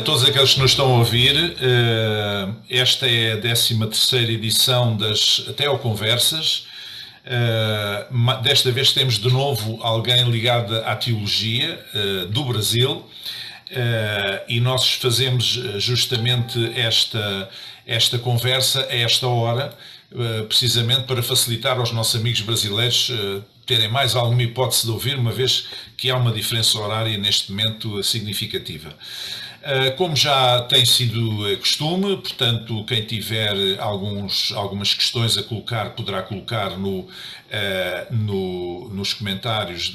todos aqueles que nos estão a ouvir. Esta é a 13ª edição das Teoconversas. Desta vez temos de novo alguém ligado à teologia do Brasil, e nós fazemos justamente esta conversa a esta hora, precisamente para facilitar aos nossos amigos brasileiros terem mais alguma hipótese de ouvir, uma vez que há uma diferença horária neste momento significativa. Como já tem sido costume, portanto, quem tiver algumas questões a colocar, poderá colocar nos comentários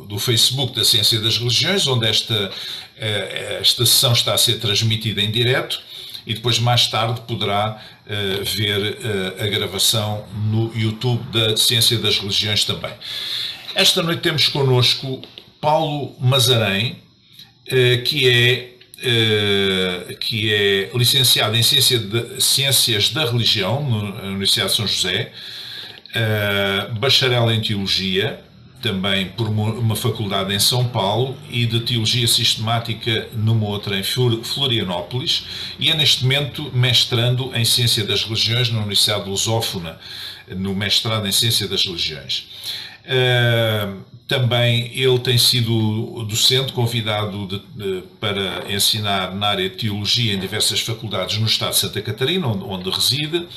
do Facebook da Ciência das Religiões, onde esta sessão está a ser transmitida em direto, e depois mais tarde poderá ver a gravação no YouTube da Ciência das Religiões também. Esta noite temos connosco Paulo Mazarém, que é licenciado em Ciências da Religião na Universidade de São José, bacharel em Teologia, também por uma faculdade em São Paulo, e de Teologia Sistemática numa outra em Florianópolis, e é neste momento mestrando em Ciência das Religiões na Universidade de Lusófona, no mestrado em Ciência das Religiões. Também ele tem sido docente, convidado para ensinar na área de Teologia em diversas faculdades no estado de Santa Catarina, onde reside,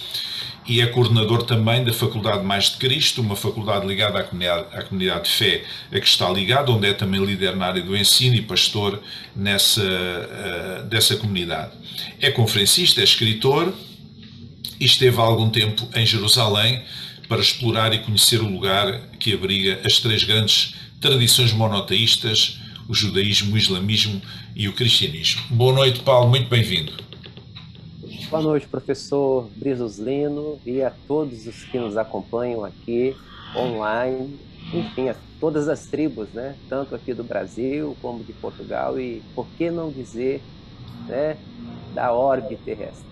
e é coordenador também da Faculdade Mais de Cristo, uma faculdade ligada à comunidade de fé a que está ligado, onde é também líder na área do ensino e pastor dessa comunidade. É conferencista, é escritor e esteve há algum tempo em Jerusalém para explorar e conhecer o lugar que abriga as três grandes tradições monoteístas, o judaísmo, o islamismo e o cristianismo. Boa noite, Paulo, muito bem-vindo. Boa noite, professor Brizoslino, e a todos os que nos acompanham aqui online, enfim, a todas as tribos, né? Tanto aqui do Brasil como de Portugal e, por que não dizer, né, da orbe terrestre.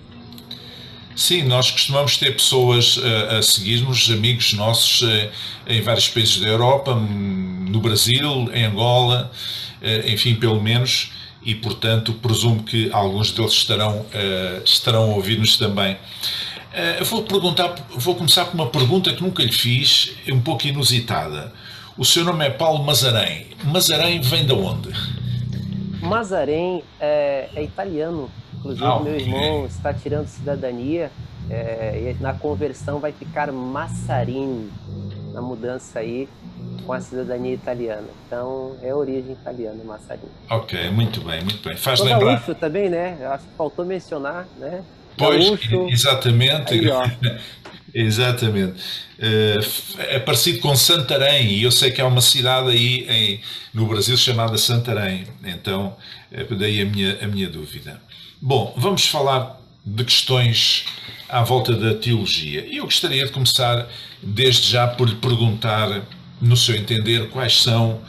Sim, nós costumamos ter pessoas a seguir-nos, amigos nossos em vários países da Europa, no Brasil, em Angola, enfim, pelo menos, e portanto presumo que alguns deles estarão a ouvir-nos também. Vou começar com uma pergunta que nunca lhe fiz, um pouco inusitada. O seu nome é Paulo Mazarém. Mazarém vem de onde? Mazarém é italiano. Inclusive, meu irmão está tirando cidadania, e na conversão vai ficar Massarini, na mudança aí com a cidadania italiana. Então, é origem italiana, Massarini. Ok, muito bem, muito bem. Faz Sou lembrar... gaúcho também, né? Eu acho que faltou mencionar, né? Pois, Gaúcho. exatamente. Aí, ó. Exatamente. É parecido com Santarém, e eu sei que há uma cidade aí no Brasil chamada Santarém, então daí a minha dúvida. Bom, vamos falar de questões à volta da teologia. E eu gostaria de começar desde já por lhe perguntar, no seu entender, quais são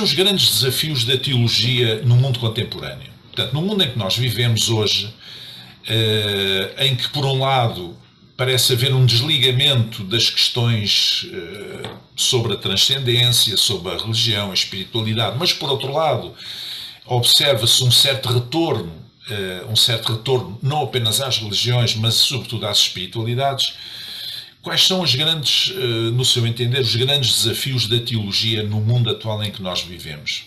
os grandes desafios da teologia no mundo contemporâneo. Portanto, no mundo em que nós vivemos hoje, em que, por um lado, parece haver um desligamento das questões sobre a transcendência, sobre a religião, a espiritualidade, mas, por outro lado, observa-se um certo retorno não apenas às religiões, mas sobretudo às espiritualidades. Quais são os grandes, no seu entender, os grandes desafios da teologia no mundo atual em que nós vivemos?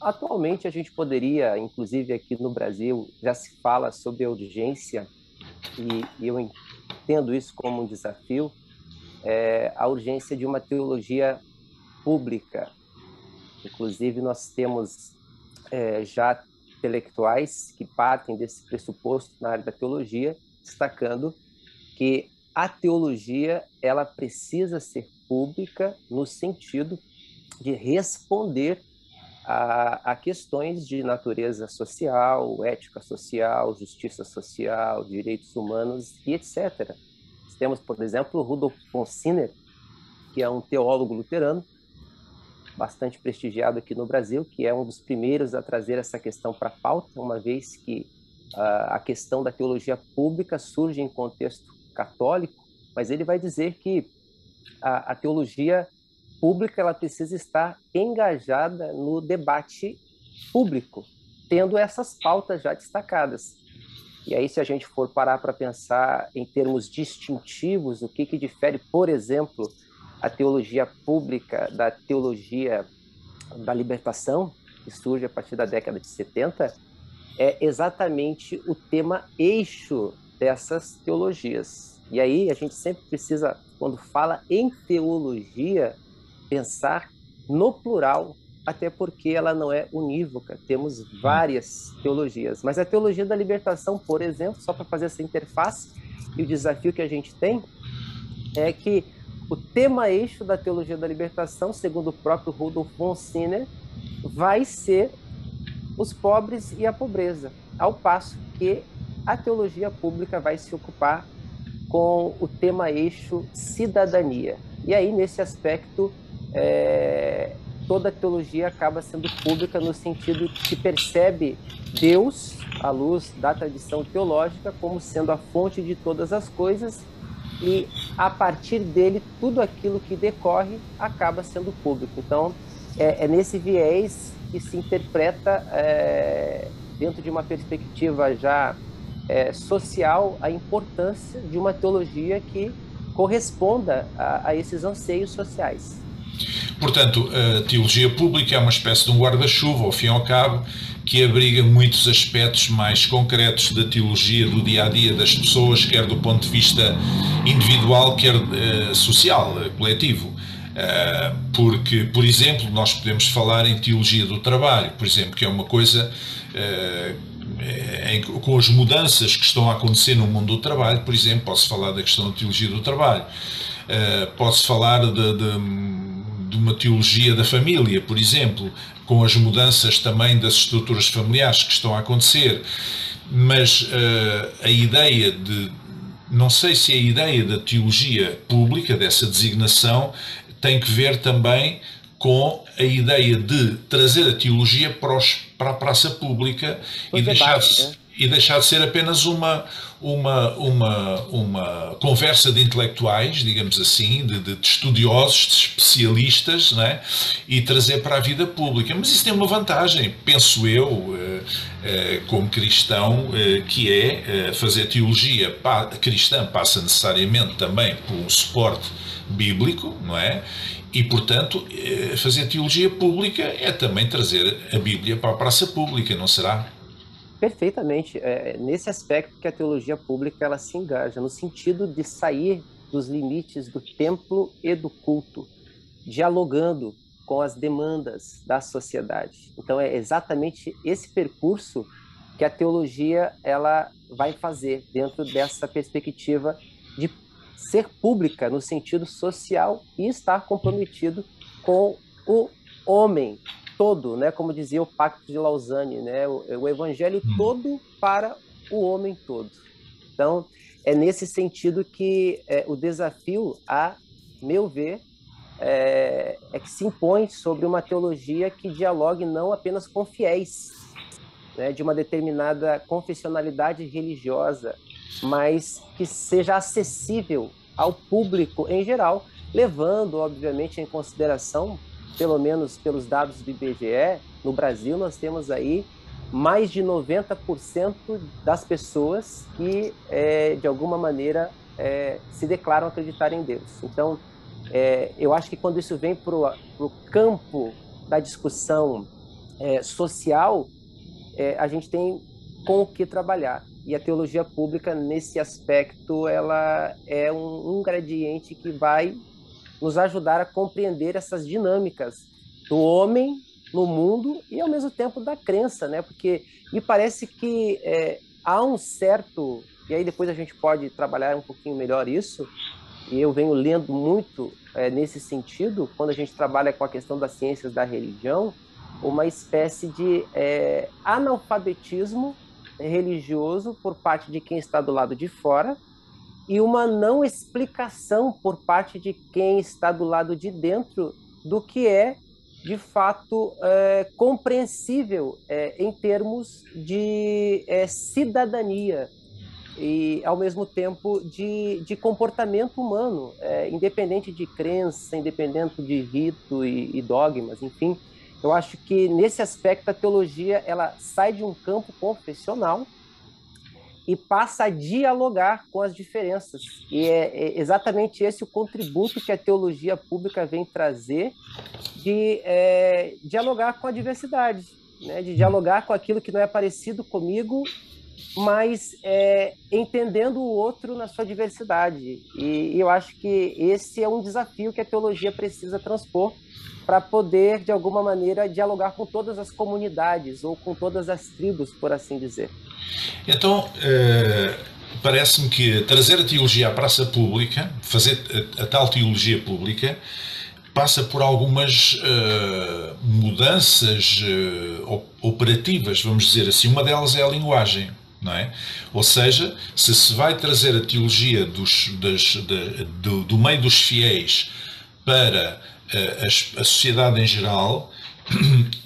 Atualmente a gente poderia, inclusive aqui no Brasil, já se fala sobre a urgência, e eu entendo isso como um desafio, a urgência de uma teologia pública. Inclusive, nós temos já intelectuais que partem desse pressuposto na área da teologia, destacando que a teologia ela precisa ser pública no sentido de responder a questões de natureza social, ética social, justiça social, direitos humanos e etc. Nós temos, por exemplo, Rudolf von Sinner, que é um teólogo luterano, bastante prestigiado aqui no Brasil, que é um dos primeiros a trazer essa questão para a pauta, uma vez que a questão da teologia pública surge em contexto católico, mas ele vai dizer que a teologia pública ela precisa estar engajada no debate público, tendo essas pautas já destacadas. E aí, se a gente for parar para pensar em termos distintivos, o que difere, por exemplo, a teologia pública da teologia da libertação, que surge a partir da década de 70, é exatamente o tema eixo dessas teologias. E aí a gente sempre precisa, quando fala em teologia, pensar no plural, até porque ela não é unívoca, temos várias teologias. Mas a teologia da libertação, por exemplo, só para fazer essa interface, e o desafio que a gente tem é que o tema eixo da teologia da libertação, segundo o próprio Rudolf von Sinner, vai ser os pobres e a pobreza, ao passo que a teologia pública vai se ocupar com o tema eixo cidadania. E aí, nesse aspecto, toda a teologia acaba sendo pública no sentido que percebe Deus, à luz da tradição teológica, como sendo a fonte de todas as coisas, e a partir dele, tudo aquilo que decorre acaba sendo público. Então, é nesse viés que se interpreta, dentro de uma perspectiva já social, a importância de uma teologia que corresponda a esses anseios sociais. Portanto, a teologia pública é uma espécie de um guarda-chuva, ao fim e ao cabo, que abriga muitos aspectos mais concretos da teologia do dia-a-dia das pessoas, quer do ponto de vista individual, quer social, coletivo. Porque, por exemplo, nós podemos falar em teologia do trabalho, por exemplo, que é uma coisa com as mudanças que estão a acontecer no mundo do trabalho. Por exemplo, posso falar da questão da teologia do trabalho, posso falar de uma teologia da família, por exemplo, com as mudanças também das estruturas familiares que estão a acontecer. Mas a ideia não sei se a ideia da teologia pública, dessa designação, tem que ver também com a ideia de trazer a teologia para a praça pública e deixar de ser apenas uma conversa de intelectuais, digamos assim, de estudiosos, de especialistas, não é? E trazer para a vida pública. Mas isso tem uma vantagem, penso eu, como cristão, que é fazer teologia cristã passa necessariamente também por um suporte bíblico, não é? E, portanto, fazer teologia pública é também trazer a Bíblia para a praça pública, não será? Perfeitamente. É nesse aspecto que a teologia pública ela se engaja, no sentido de sair dos limites do templo e do culto, dialogando com as demandas da sociedade. Então, é exatamente esse percurso que a teologia ela vai fazer dentro dessa perspectiva de ser pública no sentido social e estar comprometido com o homem todo, né? Como dizia o Pacto de Lausanne, né? O evangelho todo para o homem todo. Então, é nesse sentido que o desafio, a meu ver, é que se impõe sobre uma teologia que dialogue não apenas com fiéis, né, de uma determinada confessionalidade religiosa, mas que seja acessível ao público em geral, levando, obviamente, em consideração, pelo menos pelos dados do IBGE, no Brasil nós temos aí mais de 90% das pessoas que, de alguma maneira, se declaram acreditar em Deus. Então, eu acho que quando isso vem para o campo da discussão social, a gente tem com o que trabalhar. E a teologia pública, nesse aspecto, ela é um ingrediente que vai nos ajudar a compreender essas dinâmicas do homem no mundo e, ao mesmo tempo, da crença, né? Porque me parece que há um certo... E aí depois a gente pode trabalhar um pouquinho melhor isso, e eu venho lendo muito nesse sentido, quando a gente trabalha com a questão das ciências da religião, uma espécie de analfabetismo religioso por parte de quem está do lado de fora e uma não explicação por parte de quem está do lado de dentro do que é, de fato, compreensível em termos de cidadania. e ao mesmo tempo de comportamento humano, independente de crença, independente de rito e dogmas, enfim. Eu acho que nesse aspecto a teologia ela sai de um campo confessional e passa a dialogar com as diferenças. E é exatamente esse o contributo que a teologia pública vem trazer de dialogar com a diversidade, né? De dialogar com aquilo que não é parecido comigo, mas entendendo o outro na sua diversidade. E eu acho que esse é um desafio que a teologia precisa transpor para poder, de alguma maneira, dialogar com todas as comunidades ou com todas as tribos, por assim dizer. Então, parece-me que trazer a teologia à praça pública, fazer a tal teologia pública, passa por algumas mudanças operativas, vamos dizer assim. Uma delas é a linguagem, não é? Ou seja, se vai trazer a teologia do meio dos fiéis para a sociedade em geral,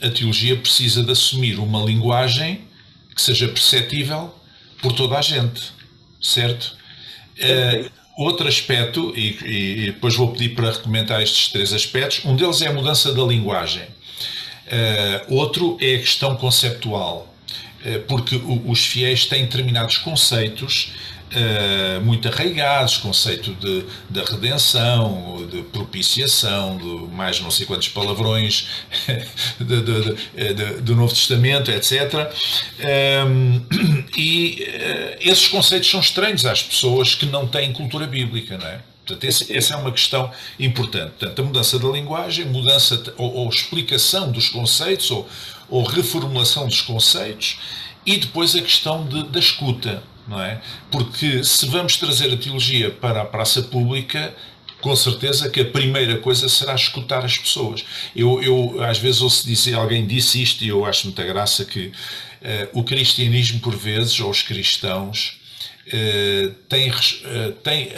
a teologia precisa de assumir uma linguagem que seja perceptível por toda a gente, certo? Outro aspecto, e depois vou pedir para comentar estes 3 aspectos, um deles é a mudança da linguagem. Outro é a questão conceptual, porque os fiéis têm determinados conceitos muito arraigados, conceito da redenção, de propiciação, de mais não sei quantos palavrões do Novo Testamento, etc. E esses conceitos são estranhos às pessoas que não têm cultura bíblica, não é? Portanto, essa é uma questão importante. Portanto, a mudança da linguagem, mudança ou explicação dos conceitos, ou reformulação dos conceitos, e depois a questão da escuta, não é? Porque se vamos trazer a teologia para a praça pública, com certeza que a primeira coisa será escutar as pessoas. Eu às vezes ouço dizer, alguém disse isto e eu acho muita graça, que o cristianismo, por vezes, ou os cristãos,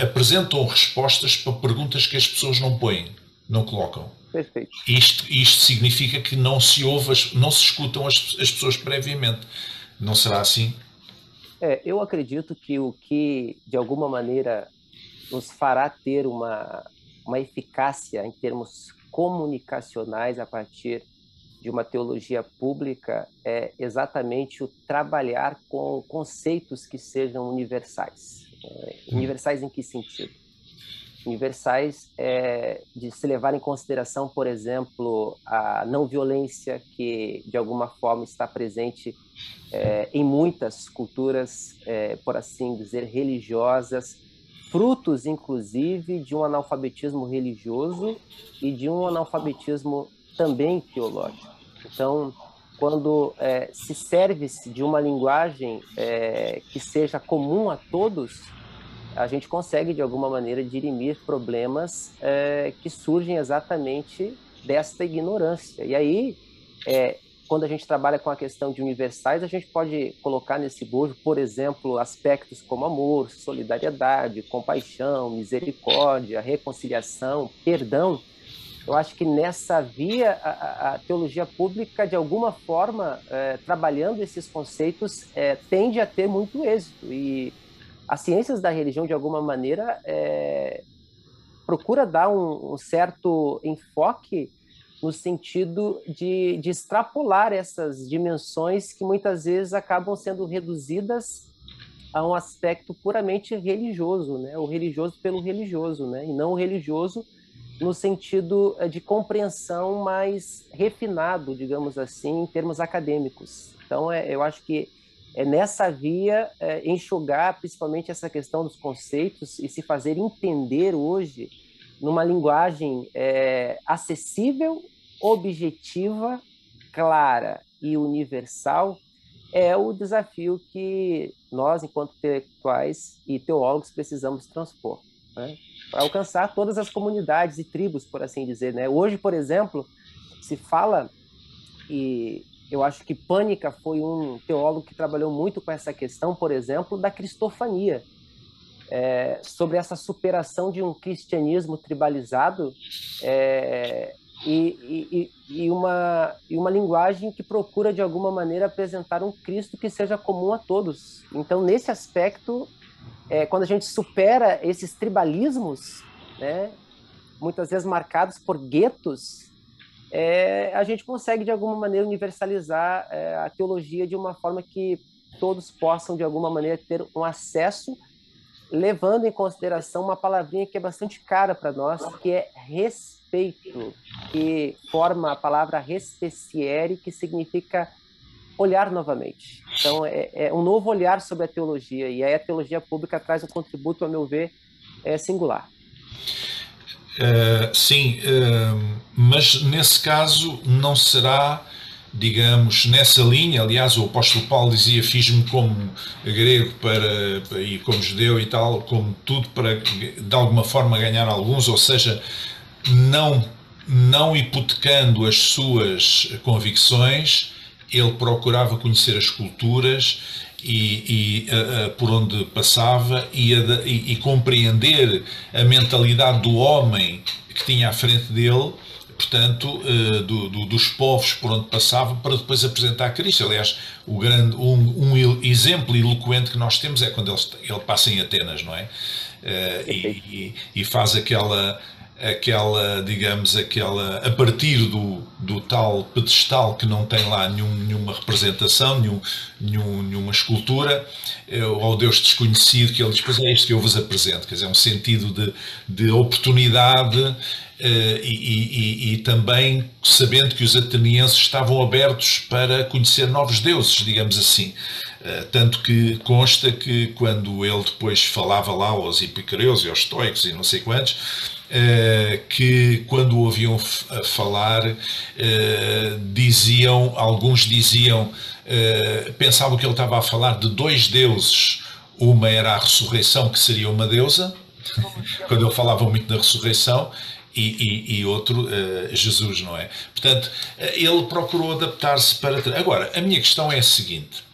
apresentam respostas para perguntas que as pessoas não põem, não colocam. Perfeito. Isto significa que não se escutam as pessoas previamente. Não será assim? Eu acredito que o que, de alguma maneira, nos fará ter uma eficácia em termos comunicacionais a partir de uma teologia pública é exatamente o trabalhar com conceitos que sejam universais. Universais em que sentido? Universais de se levar em consideração, por exemplo, a não violência que, de alguma forma, está presente em muitas culturas, por assim dizer, religiosas, frutos, inclusive, de um analfabetismo religioso e de um analfabetismo também teológico. Então, quando se serve-se de uma linguagem que seja comum a todos, a gente consegue, de alguma maneira, dirimir problemas que surgem exatamente desta ignorância. E aí, quando a gente trabalha com a questão de universais, a gente pode colocar nesse bojo, por exemplo, aspectos como amor, solidariedade, compaixão, misericórdia, reconciliação, perdão. Eu acho que nessa via, a teologia pública, de alguma forma, trabalhando esses conceitos, tende a ter muito êxito. E as ciências da religião, de alguma maneira, procura dar um certo enfoque no sentido de extrapolar essas dimensões que muitas vezes acabam sendo reduzidas a um aspecto puramente religioso, né? O religioso pelo religioso, né? E não o religioso no sentido de compreensão mais refinado, digamos assim, em termos acadêmicos. Então, eu acho que nessa via enxugar principalmente essa questão dos conceitos e se fazer entender hoje numa linguagem acessível, objetiva, clara e universal, é o desafio que nós, enquanto intelectuais e teólogos, precisamos transpor, né? Para alcançar todas as comunidades e tribos, por assim dizer, né? Hoje, por exemplo, se fala, e eu acho que Pânica foi um teólogo que trabalhou muito com essa questão, por exemplo, da cristofania, sobre essa superação de um cristianismo tribalizado e uma linguagem que procura, de alguma maneira, apresentar um Cristo que seja comum a todos. Então, nesse aspecto, quando a gente supera esses tribalismos, né, muitas vezes marcados por guetos, a gente consegue, de alguma maneira, universalizar a teologia de uma forma que todos possam, de alguma maneira, ter um acesso, levando em consideração uma palavrinha que é bastante cara para nós, que é respeito, que forma a palavra respeciere, que significa olhar novamente. Então, é um novo olhar sobre a teologia, e aí a teologia pública traz um contributo, a meu ver, singular. Sim, mas nesse caso não será, digamos, nessa linha. Aliás, o apóstolo Paulo dizia: fiz-me como grego e como judeu e tal, como tudo para de alguma forma ganhar alguns, ou seja, não hipotecando as suas convicções, ele procurava conhecer as culturas por onde passava e compreender a mentalidade do homem que tinha à frente dele, portanto, dos povos por onde passava, para depois apresentar Cristo. Aliás, um exemplo eloquente que nós temos é quando ele passa em Atenas, não é? E faz aquela, digamos, a partir do tal pedestal que não tem lá nenhuma representação, nenhuma escultura, ao Deus desconhecido, que ele diz: pois é isto que eu vos apresento. Quer dizer, um sentido de oportunidade, e também sabendo que os atenienses estavam abertos para conhecer novos deuses, digamos assim. Tanto que consta que quando ele depois falava lá aos epicureus e aos estoicos e não sei quantos, que quando o ouviam falar, alguns diziam, pensavam que ele estava a falar de dois deuses. Uma era a ressurreição, que seria uma deusa, quando ele falava muito da ressurreição, e outro, Jesus, não é? Portanto, ele procurou adaptar-se para... Agora, a minha questão é a seguinte: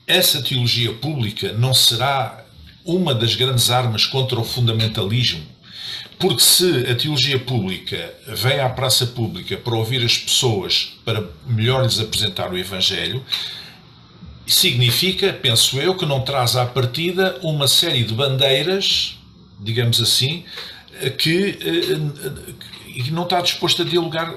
essa teologia pública não será uma das grandes armas contra o fundamentalismo? Porque se a teologia pública vem à praça pública para ouvir as pessoas, para melhor lhes apresentar o Evangelho, significa, penso eu, que não traz à partida uma série de bandeiras, digamos assim, que não está disposto a dialogar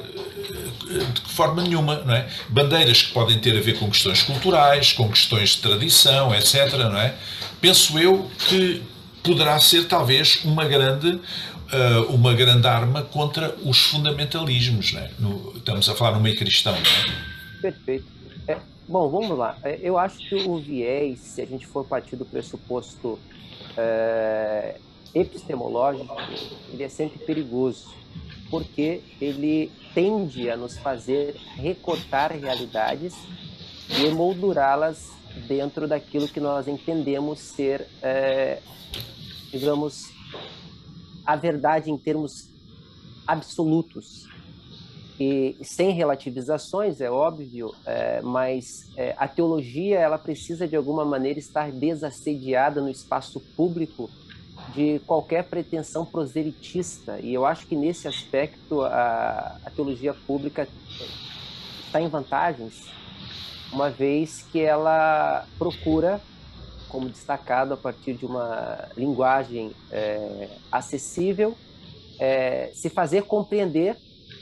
de forma nenhuma, não é? Bandeiras que podem ter a ver com questões culturais, com questões de tradição, etc., não é? Penso eu que poderá ser talvez uma grande arma contra os fundamentalismos, não é? Estamos a falar no meio cristão, não é? Perfeito. Bom, vamos lá. Eu acho que o viés, se a gente for partir do pressuposto epistemológico, ele é sempre perigoso, porque ele tende a nos fazer recortar realidades e emoldurá-las dentro daquilo que nós entendemos ser, digamos, a verdade em termos absolutos. E sem relativizações, é óbvio, mas a teologia ela precisa, de alguma maneira, estar desassediada no espaço público de qualquer pretensão proselitista. E eu acho que, nesse aspecto, a teologia pública está em vantagens, uma vez que ela procura, como destacado a partir de uma linguagem acessível, se fazer compreender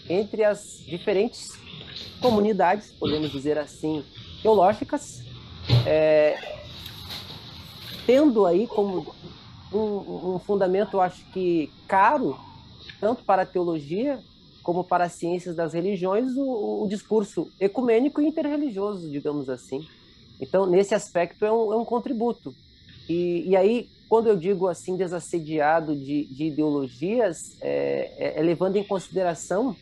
entre as diferentes comunidades, podemos dizer assim, teológicas, tendo aí como um fundamento, eu acho que caro, tanto para a teologia como para as ciências das religiões, o discurso ecumênico e interreligioso, digamos assim. Então, nesse aspecto, é um contributo. E aí, quando eu digo assim, desassediado de ideologias, levando em consideração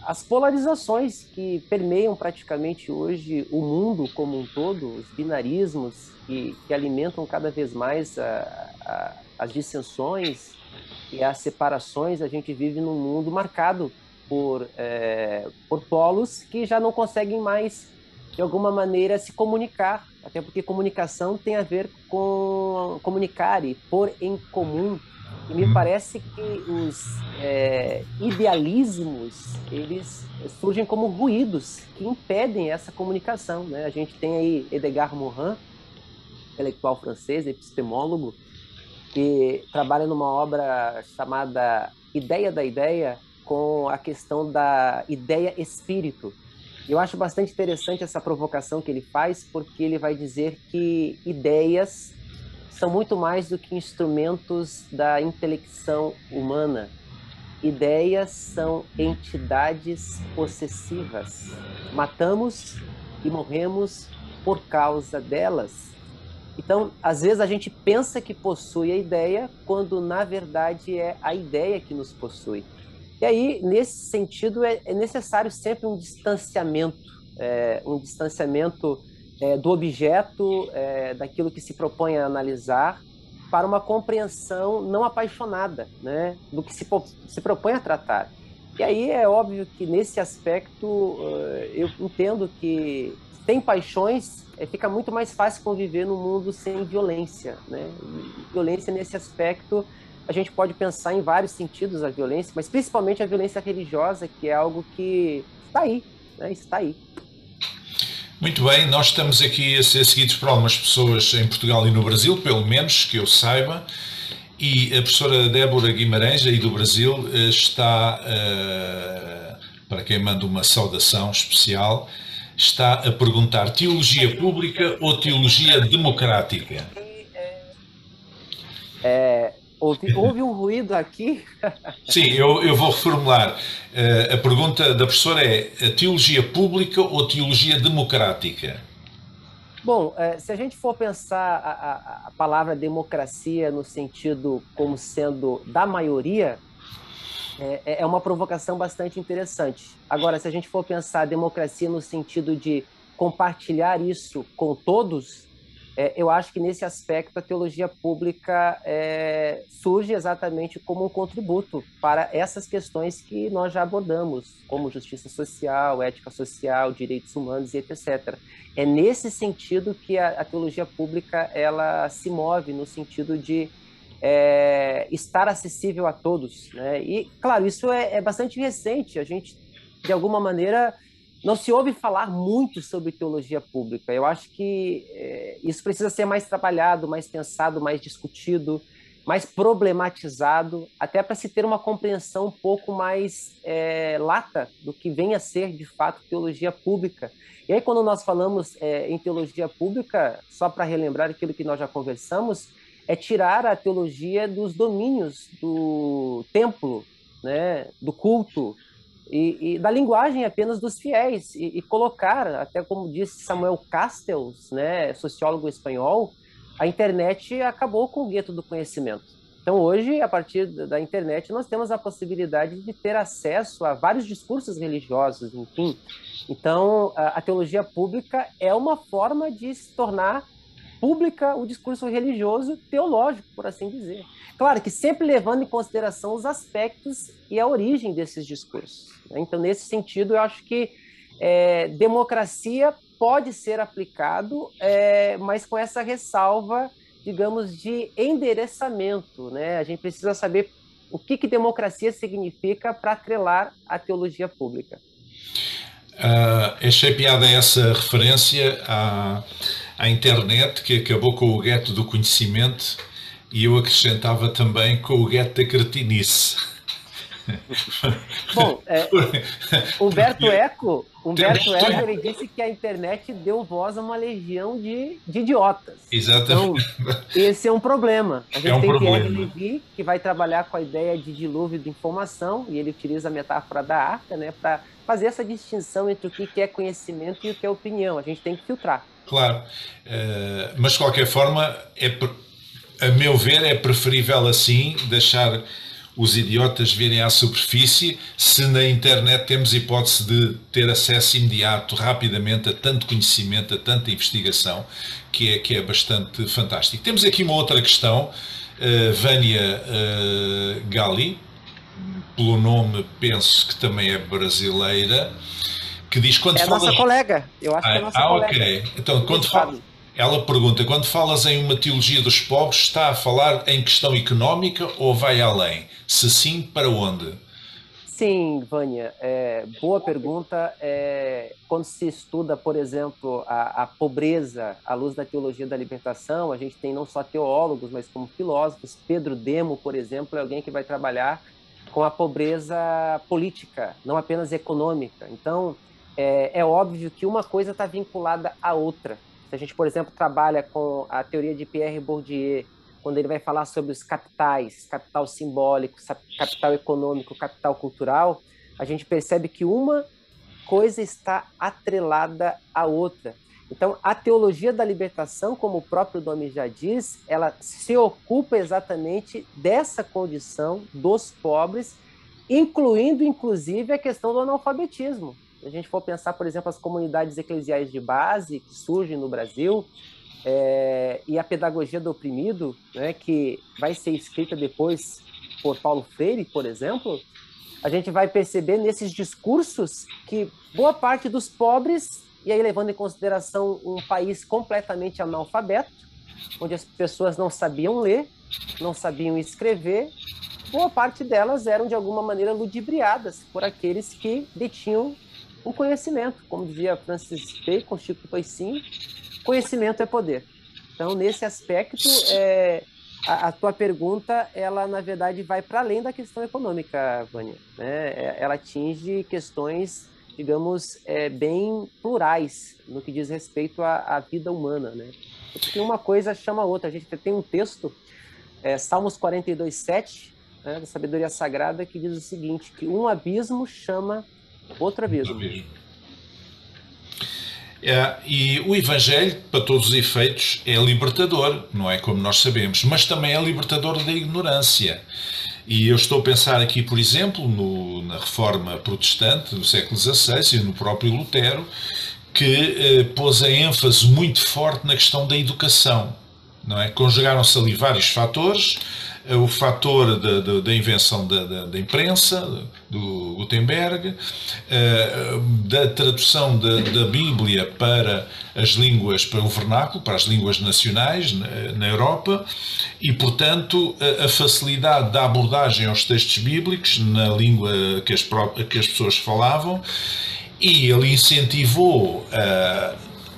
as polarizações que permeiam praticamente hoje o mundo como um todo, os binarismos que alimentam cada vez mais as dissensões e as separações. A gente vive num mundo marcado por polos que já não conseguem mais, de alguma maneira, se comunicar, até porque comunicação tem a ver com comunicar e pôr em comum. E me parece que os idealismos, eles surgem como ruídos que impedem essa comunicação, né? A gente tem aí Edgar Morin, intelectual francês, epistemólogo, que trabalha numa obra chamada Ideia da Ideia, com a questão da ideia-espírito. Eu acho bastante interessante essa provocação que ele faz, porque ele vai dizer que ideias são muito mais do que instrumentos da intelecção humana. Ideias são entidades possessivas. Matamos e morremos por causa delas. Então, às vezes a gente pensa que possui a ideia, quando na verdade é a ideia que nos possui. E aí, nesse sentido, é necessário sempre um distanciamento do objeto, daquilo que se propõe a analisar, para uma compreensão não apaixonada, né, do que se propõe a tratar. E aí é óbvio que, nesse aspecto, eu entendo que sem paixões fica muito mais fácil conviver num mundo sem violência, né? E violência, nesse aspecto, a gente pode pensar em vários sentidos a violência, mas principalmente a violência religiosa, que é algo que está aí, né? Está aí. Muito bem, nós estamos aqui a ser seguidos por algumas pessoas em Portugal e no Brasil, pelo menos que eu saiba, e a professora Débora Guimarães, aí do Brasil, está, para quem manda uma saudação especial, está a perguntar: teologia pública ou teologia democrática? Houve um ruído aqui. Sim, eu vou reformular. A pergunta da professora é: a teologia pública ou teologia democrática? Bom, se a gente for pensar a palavra democracia no sentido como sendo da maioria, é uma provocação bastante interessante. Agora, se a gente for pensar a democracia no sentido de compartilhar isso com todos, eu acho que, nesse aspecto, a teologia pública surge exatamente como um contributo para essas questões que nós já abordamos, como justiça social, ética social, direitos humanos e etc. É nesse sentido que a teologia pública ela se move, no sentido de estar acessível a todos, né? E, claro, isso é bastante recente. A gente, de alguma maneira, não se ouve falar muito sobre teologia pública. Eu acho que isso precisa ser mais trabalhado, mais pensado, mais discutido, mais problematizado, até para se ter uma compreensão um pouco mais lata do que vem a ser, de fato, teologia pública. E aí, quando nós falamos em teologia pública, só para relembrar aquilo que nós já conversamos, é tirar a teologia dos domínios do templo, né, do culto, e da linguagem apenas dos fiéis, e colocar, até como disse Samuel Castells, né, sociólogo espanhol, a internet acabou com o gueto do conhecimento. Então, hoje, a partir da internet, nós temos a possibilidade de ter acesso a vários discursos religiosos, enfim. Então, a teologia pública é uma forma de se tornar pública o discurso religioso teológico, por assim dizer. Claro que sempre levando em consideração os aspectos e a origem desses discursos. Então, nesse sentido, eu acho que democracia pode ser aplicado, mas com essa ressalva, digamos, de endereçamento, né? A gente precisa saber o que democracia significa para atrelar a teologia pública. Achei piada essa referência à internet, que acabou com o gueto do conhecimento, e eu acrescentava também com o gueto da cretinice. Bom, Humberto Eco ele disse que a internet deu voz a uma legião de idiotas. Exatamente. Então, esse é um problema. A gente tem Pierre Levy, que vai trabalhar com a ideia de dilúvio de informação, e ele utiliza a metáfora da arca, né, para fazer essa distinção entre o que é conhecimento e o que é opinião. A gente tem que filtrar. Claro, mas de qualquer forma, a meu ver, é preferível assim deixar os idiotas virem à superfície, se na internet temos hipótese de ter acesso imediato, rapidamente, a tanto conhecimento, a tanta investigação, que é bastante fantástico. Temos aqui uma outra questão, Vânia Gali, pelo nome penso que também é brasileira, que diz quando falas... nossa colega, eu acho que é nossa colega. Ok, então ela pergunta, quando falas em uma teologia dos pobres, está a falar em questão económica ou vai além? Se sim, para onde? Sim, Vânia, boa pergunta. Quando se estuda, por exemplo, a pobreza à luz da teologia da libertação, a gente tem não só teólogos, mas como filósofos. Pedro Demo, por exemplo, é alguém que vai trabalhar com a pobreza política, não apenas econômica. Então, é óbvio que uma coisa está vinculada à outra. Se a gente, por exemplo, trabalha com a teoria de Pierre Bourdieu, quando ele vai falar sobre os capitais, capital simbólico, capital econômico, capital cultural, a gente percebe que uma coisa está atrelada à outra. Então, a teologia da libertação, como o próprio nome já diz, ela se ocupa exatamente dessa condição dos pobres, incluindo, inclusive, a questão do analfabetismo. Se a gente for pensar, por exemplo, as comunidades eclesiais de base que surgem no Brasil, e a pedagogia do oprimido, né, que vai ser escrita depois por Paulo Freire, por exemplo, a gente vai perceber nesses discursos que boa parte dos pobres, e aí levando em consideração um país completamente analfabeto, onde as pessoas não sabiam ler, não sabiam escrever, boa parte delas eram de alguma maneira ludibriadas por aqueles que detinham o conhecimento, como dizia Francis Bacon, Chico Toicinho, conhecimento é poder. Então, nesse aspecto, a tua pergunta, ela, na verdade, vai para além da questão econômica, Vânia, né? Ela atinge questões, digamos, bem plurais no que diz respeito à vida humana, né? Porque uma coisa chama a outra. A gente tem um texto, Salmos 42:7, né, da Sabedoria Sagrada, que diz o seguinte, que um abismo chama outro abismo. E o Evangelho, para todos os efeitos, é libertador, não é como nós sabemos, mas também é libertador da ignorância. E eu estou a pensar aqui, por exemplo, na Reforma Protestante do século XVI e no próprio Lutero, que pôs a ênfase muito forte na questão da educação. Não é? Conjugaram-se ali vários fatores, o fator da invenção da imprensa, do Gutenberg, da tradução da Bíblia para as línguas, para o vernáculo, para as línguas nacionais na Europa, e, portanto, a facilidade da abordagem aos textos bíblicos na língua que as pessoas falavam, e ele incentivou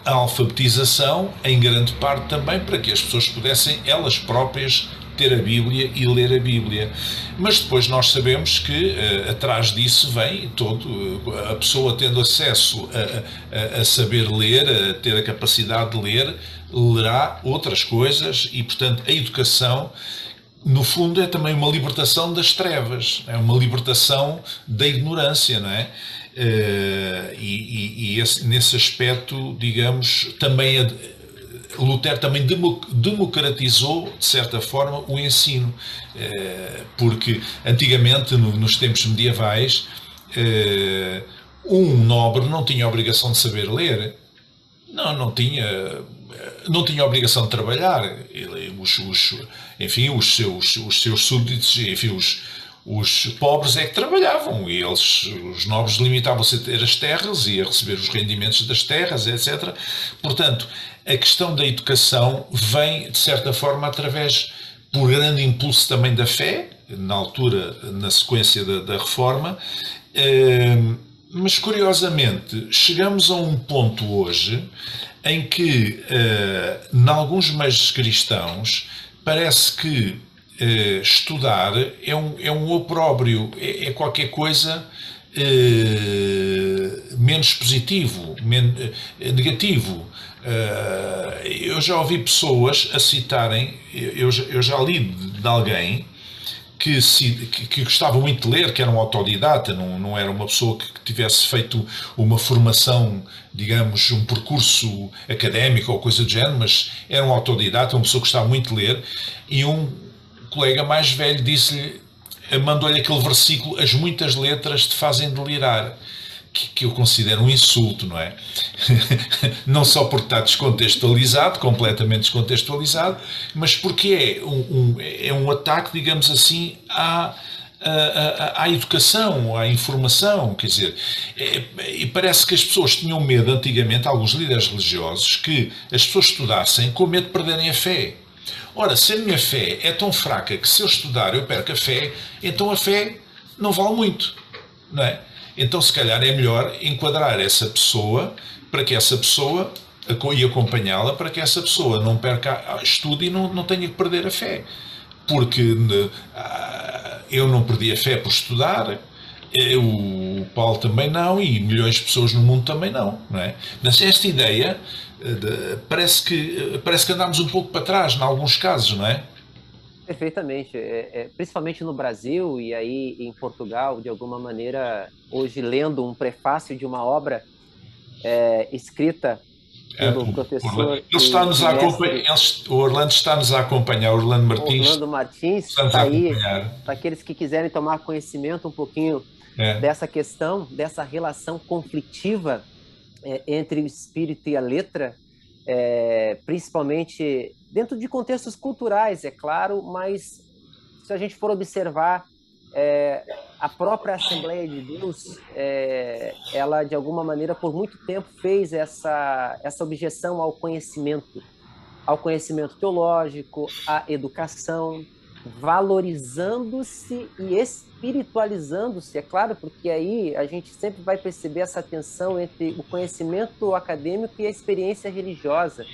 a alfabetização, em grande parte também, para que as pessoas pudessem elas próprias ter a Bíblia e ler a Bíblia. Mas depois nós sabemos que atrás disso vem a pessoa tendo acesso a saber ler, a ter a capacidade de ler, lerá outras coisas e, portanto, a educação, no fundo, é também uma libertação das trevas, é uma libertação da ignorância, não é? Nesse aspecto, digamos, também Lutero também democratizou, de certa forma, o ensino, porque antigamente, nos tempos medievais, um nobre não tinha a obrigação de saber ler, não tinha a obrigação de trabalhar, enfim, os seus súbditos, enfim, os pobres é que trabalhavam, e os nobres limitavam-se a ter as terras e a receber os rendimentos das terras, etc. Portanto, a questão da educação vem, de certa forma, por grande impulso também da fé, na altura, na sequência da Reforma, mas, curiosamente, chegamos a um ponto hoje em que, em alguns meios cristãos, parece que estudar é um opróbrio, é qualquer coisa menos positivo, negativo. Eu já ouvi pessoas a citarem, eu já li de alguém que gostava muito de ler, que era um autodidata, não era uma pessoa que tivesse feito uma formação, digamos, um percurso académico ou coisa do género, mas era um autodidata, uma pessoa que gostava muito de ler, e um colega mais velho mandou-lhe aquele versículo: as muitas letras te fazem delirar, que eu considero um insulto, não é? Não só porque está descontextualizado, completamente descontextualizado, mas porque é um ataque, digamos assim, à educação, à informação, quer dizer, e parece que as pessoas tinham medo antigamente, alguns líderes religiosos, que as pessoas estudassem com medo de perderem a fé. Ora, se a minha fé é tão fraca que se eu estudar eu perco a fé, então a fé não vale muito. não é? Então, se calhar, é melhor enquadrar essa pessoa para que essa pessoa e acompanhá-la para que essa pessoa não perca estudo e não tenha que perder a fé. Porque eu não perdi a fé por estudar, o Paulo também não, e milhões de pessoas no mundo também não, não é? Mas esta ideia parece que andamos um pouco para trás, em alguns casos, não é? Perfeitamente, principalmente no Brasil e aí em Portugal, de alguma maneira, hoje lendo um prefácio de uma obra escrita pelo professor ele está-nos a acompanhar, o Orlando está-nos a acompanhar, o Orlando Martins. Orlando Martins está aí, para aqueles que quiserem tomar conhecimento um pouquinho dessa questão, dessa relação conflitiva entre o espírito e a letra, principalmente dentro de contextos culturais, é claro, mas se a gente for observar a própria Assembleia de Deus, ela de alguma maneira por muito tempo fez essa objeção ao conhecimento teológico, à educação, valorizando-se e espiritualizando-se, é claro, porque aí a gente sempre vai perceber essa tensão entre o conhecimento acadêmico e a experiência religiosa.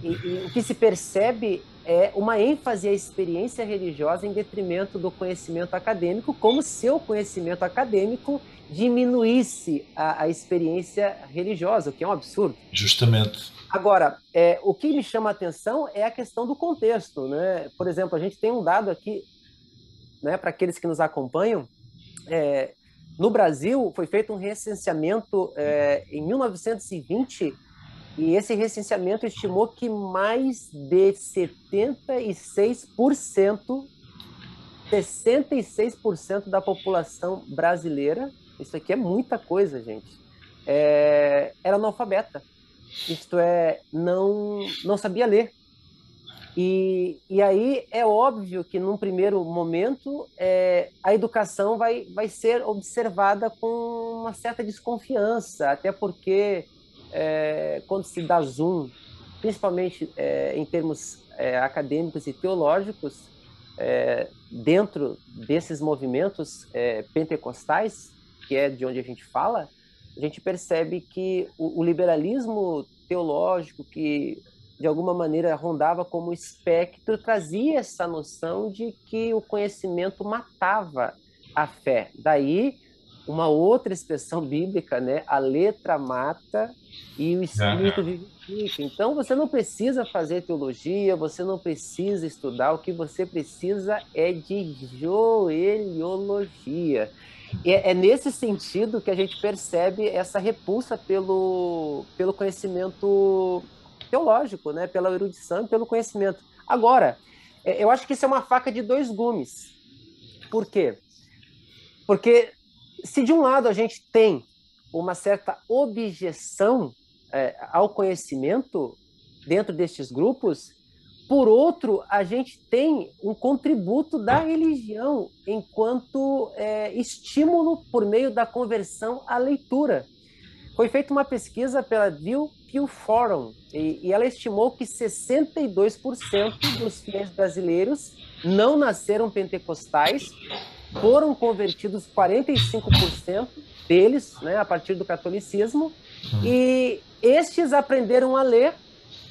E o que se percebe é uma ênfase à experiência religiosa em detrimento do conhecimento acadêmico, como se o conhecimento acadêmico diminuísse a experiência religiosa, o que é um absurdo. Justamente. Agora, o que me chama a atenção é a questão do contexto, né? Por exemplo, a gente tem um dado aqui, né, para aqueles que nos acompanham. No Brasil, foi feito um recenseamento em 1920, e esse recenseamento estimou que mais de 66% da população brasileira, isso aqui é muita coisa, gente, era analfabeta. Isto é, não sabia ler. E aí é óbvio que, num primeiro momento, a educação vai ser observada com uma certa desconfiança, até porque, quando se dá zoom, principalmente em termos acadêmicos e teológicos, dentro desses movimentos pentecostais, que é de onde a gente fala, a gente percebe que o liberalismo teológico, que de alguma maneira rondava como espectro, trazia essa noção de que o conhecimento matava a fé. Daí, uma outra expressão bíblica, né? A letra mata e o espírito vivifica. Então, você não precisa fazer teologia, você não precisa estudar, o que você precisa é de joelhologia. É nesse sentido que a gente percebe essa repulsa pelo conhecimento teológico, né? Pela erudição e pelo conhecimento. Agora, eu acho que isso é uma faca de dois gumes. Por quê? Porque se de um lado a gente tem uma certa objeção ao conhecimento dentro destes grupos, por outro, a gente tem um contributo da religião enquanto estímulo por meio da conversão à leitura. Foi feita uma pesquisa pela Pew Forum e ela estimou que 62% dos fiéis brasileiros não nasceram pentecostais, foram convertidos 45% deles, né, a partir do catolicismo, e estes aprenderam a ler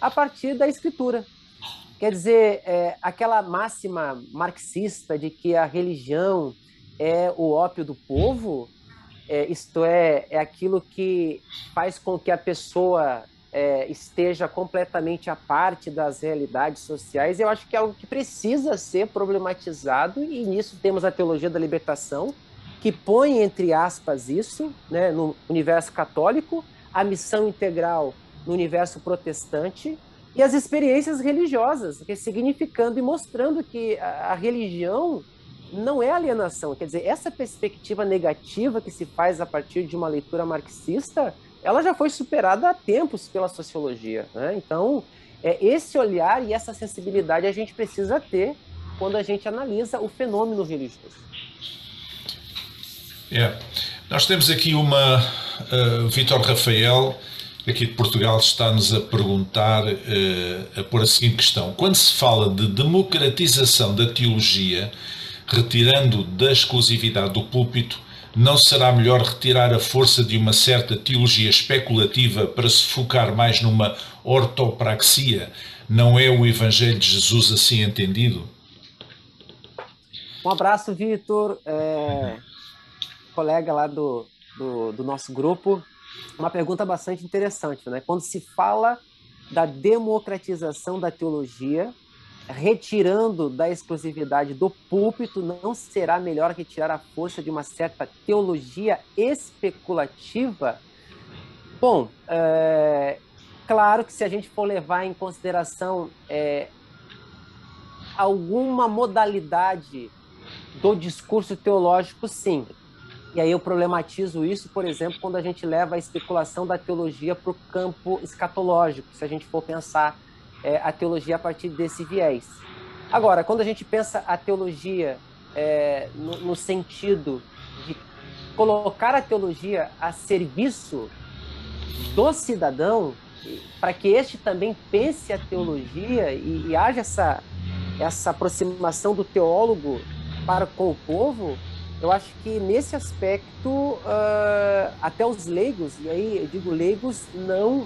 a partir da escritura. Quer dizer, aquela máxima marxista de que a religião é o ópio do povo, isto é aquilo que faz com que a pessoa esteja completamente à parte das realidades sociais, eu acho que é algo que precisa ser problematizado, e nisso temos a teologia da libertação, que põe, entre aspas, isso, né, no universo católico, a missão integral no universo protestante, e as experiências religiosas, ressignificando e mostrando que a religião não é alienação. Quer dizer, essa perspectiva negativa que se faz a partir de uma leitura marxista, ela já foi superada há tempos pela sociologia, né? Então, esse olhar e essa sensibilidade a gente precisa ter quando a gente analisa o fenômeno religioso. Nós temos aqui Vítor Rafael, aqui de Portugal, está-nos a perguntar, a pôr a seguinte questão: quando se fala de democratização da teologia, retirando da exclusividade do púlpito, Não será melhor retirar a força de uma certa teologia especulativa para se focar mais numa ortopraxia? Não é o Evangelho de Jesus assim entendido? Um abraço, Vitor, colega lá do nosso grupo. Uma pergunta bastante interessante, né? Quando se fala da democratização da teologia, retirando da exclusividade do púlpito, não será melhor retirar a força de uma certa teologia especulativa? Bom, claro que se a gente for levar em consideração alguma modalidade do discurso teológico, sim. E aí eu problematizo isso, por exemplo, quando a gente leva a especulação da teologia para o campo escatológico, se a gente for pensar a teologia a partir desse viés. Agora, quando a gente pensa a teologia no sentido de colocar a teologia a serviço do cidadão, para que este também pense a teologia e haja essa aproximação do teólogo para com o povo, eu acho que nesse aspecto, até os leigos, e aí eu digo leigos, não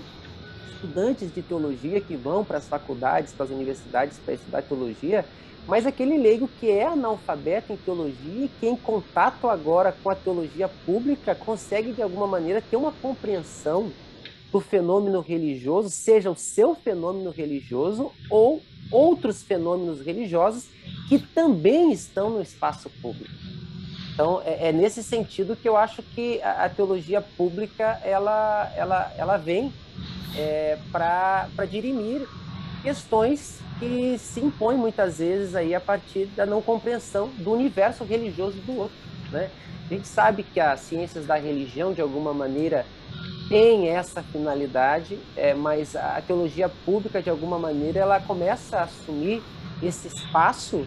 estudantes de teologia que vão para as faculdades, para as universidades para estudar teologia, mas aquele leigo que é analfabeto em teologia e que em contato agora com a teologia pública consegue de alguma maneira ter uma compreensão do fenômeno religioso, seja o seu fenômeno religioso ou outros fenômenos religiosos que também estão no espaço público. Então, é nesse sentido que eu acho que a teologia pública ela vem para dirimir questões que se impõem muitas vezes aí a partir da não compreensão do universo religioso do outro, né? A gente sabe que as ciências da religião, de alguma maneira, têm essa finalidade, mas a teologia pública, de alguma maneira, ela começa a assumir esse espaço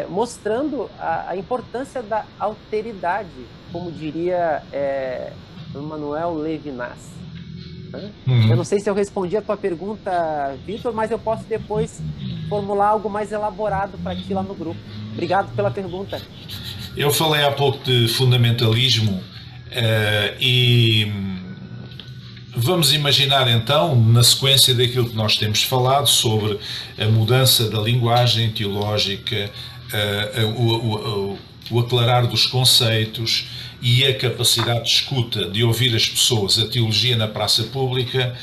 mostrando a importância da alteridade, como diria Emmanuel Levinas. Né? Eu não sei se eu respondi a tua pergunta, Vitor, mas eu posso depois formular algo mais elaborado para ti lá no grupo. Obrigado pela pergunta. Eu falei há pouco de fundamentalismo e vamos imaginar então, na sequência daquilo que nós temos falado sobre a mudança da linguagem teológica, o aclarar dos conceitos e a capacidade de escuta, de ouvir as pessoas, a teologia na praça pública,